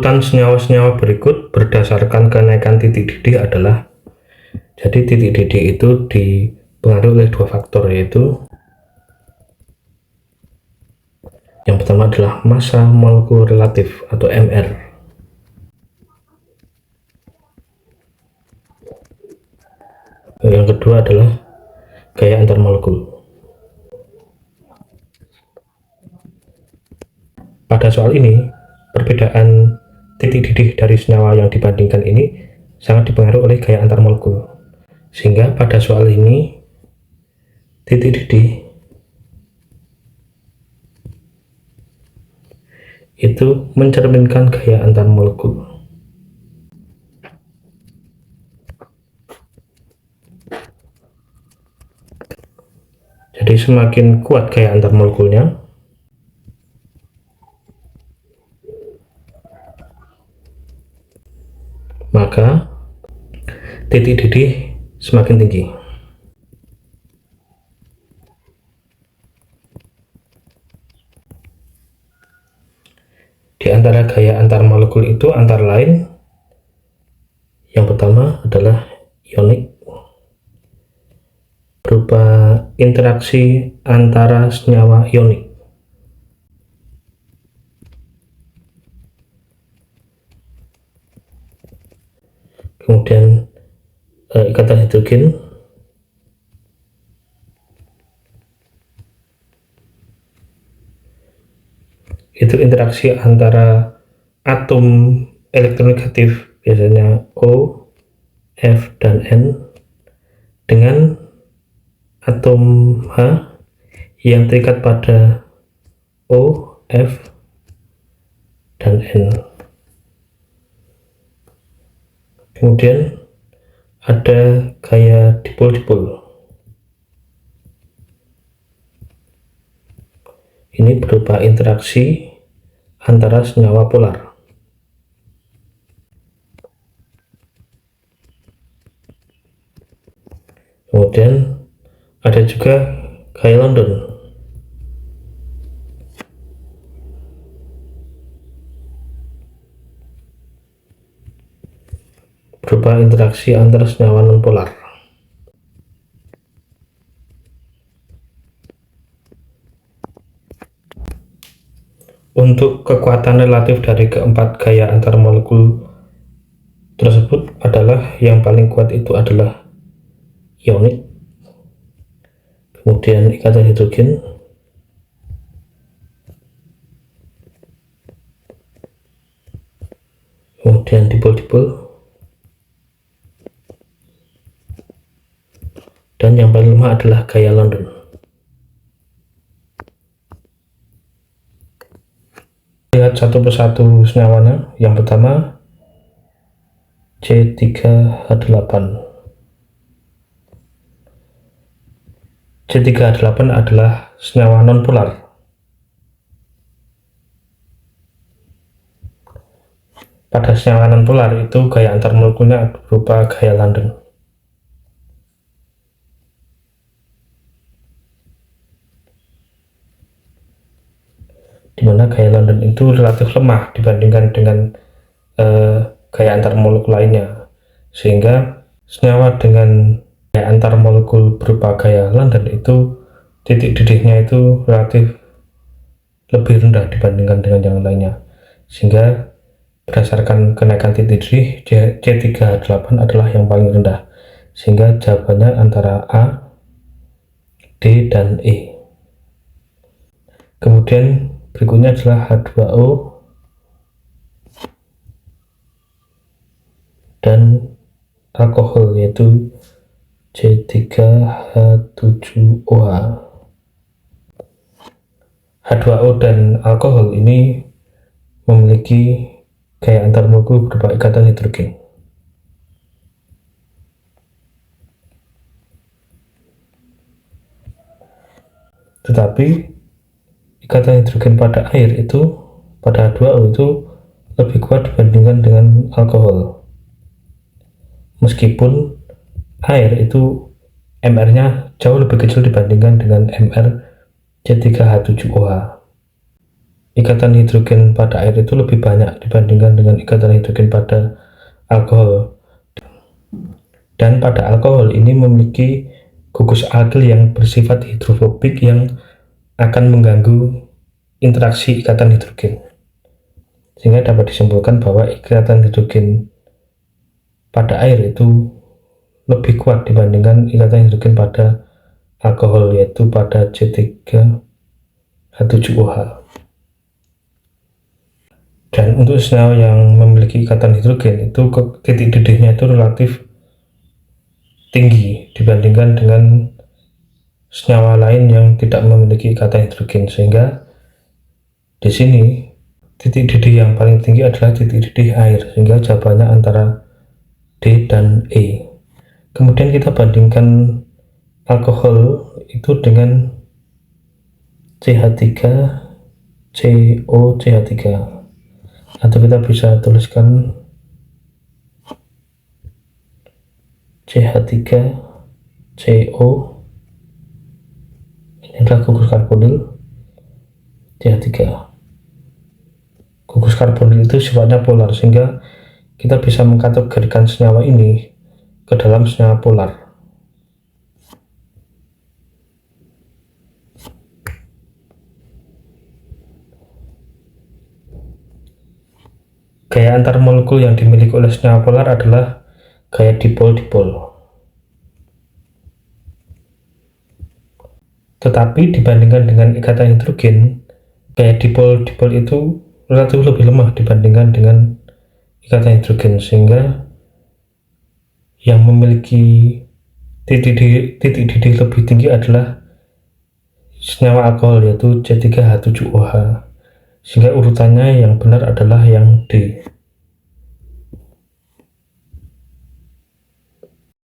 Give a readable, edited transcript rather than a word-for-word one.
Urutan senyawa-senyawa berikut berdasarkan kenaikan titik didih adalah, jadi titik didih itu dipengaruhi oleh dua faktor, yaitu yang pertama adalah massa molekul relatif atau MR. Yang kedua adalah gaya antar molekul. Pada soal ini, perbedaan titik didih dari senyawa yang dibandingkan ini sangat dipengaruhi oleh gaya antar molekul. Sehingga pada soal ini, titik didih itu mencerminkan gaya antar molekul. Jadi semakin kuat gaya antar molekulnya, maka titik didih semakin tinggi. Di antara gaya antar molekul itu antara lain, yang pertama adalah ionik, berupa interaksi antara senyawa ionik. Kemudian ikatan hidrogen, itu interaksi antara atom elektronegatif, biasanya O, F, dan N, dengan atom H yang terikat pada O, F, dan N. Kemudian ada gaya dipol-dipol. Ini berupa interaksi antara senyawa polar. Kemudian ada juga gaya London. Berupa interaksi antara senyawa nonpolar. Untuk kekuatan relatif dari keempat gaya antar molekul tersebut adalah, yang paling kuat itu adalah ionik, kemudian ikatan hidrogen, kemudian dipol-dipol, dan yang paling lemah adalah gaya London. Lihat satu persatu senyawanya. Yang pertama C3H8. C3H8 adalah senyawa nonpolar. Pada senyawa nonpolar itu gaya antar molekulnya berupa gaya London. Di mana gaya London itu relatif lemah dibandingkan dengan gaya antar molekul lainnya, sehingga senyawa dengan gaya antar molekul berupa gaya London itu titik didihnya itu relatif lebih rendah dibandingkan dengan yang lainnya, sehingga berdasarkan kenaikan titik didih, C3H8 adalah yang paling rendah, sehingga jawabannya antara A, D, dan E. Kemudian berikutnya adalah H2O dan alkohol, yaitu C3H7OH. H2O dan alkohol ini memiliki gaya antar molekul berupa ikatan hidrogen. Tetapi ikatan hidrogen pada air itu, pada H2O itu lebih kuat dibandingkan dengan alkohol. Meskipun air itu MR-nya jauh lebih kecil dibandingkan dengan MR C3H7OH. ikatan hidrogen pada air itu lebih banyak dibandingkan dengan ikatan hidrogen pada alkohol. Dan pada alkohol ini memiliki gugus alkil yang bersifat hidrofobik yang akan mengganggu interaksi ikatan hidrogen, sehingga dapat disimpulkan bahwa ikatan hidrogen pada air itu lebih kuat dibandingkan ikatan hidrogen pada alkohol, yaitu pada C3H7OH. Dan untuk senyawa yang memiliki ikatan hidrogen itu titik didihnya itu relatif tinggi dibandingkan dengan senyawa lain yang tidak memiliki ikatan hidrogen, sehingga di sini titik didih yang paling tinggi adalah titik didih air, sehingga jawabannya antara D dan E. Kemudian kita bandingkan alkohol itu dengan CH3COCH3, atau kita bisa tuliskan CH3CO, ini adalah gugus karbonil CH3. Gugus karbonil itu sifatnya polar, sehingga kita bisa mengkategorikan senyawa ini ke dalam senyawa polar. Gaya antar molekul yang dimiliki oleh senyawa polar adalah gaya dipol-dipol. Tetapi dibandingkan dengan ikatan hidrogen, gaya dipol-dipol itu relatif lebih lemah dibandingkan dengan ikatan hidrogen, sehingga yang memiliki titik didih lebih tinggi adalah senyawa alkohol, yaitu C3H7OH, sehingga urutannya yang benar adalah yang D.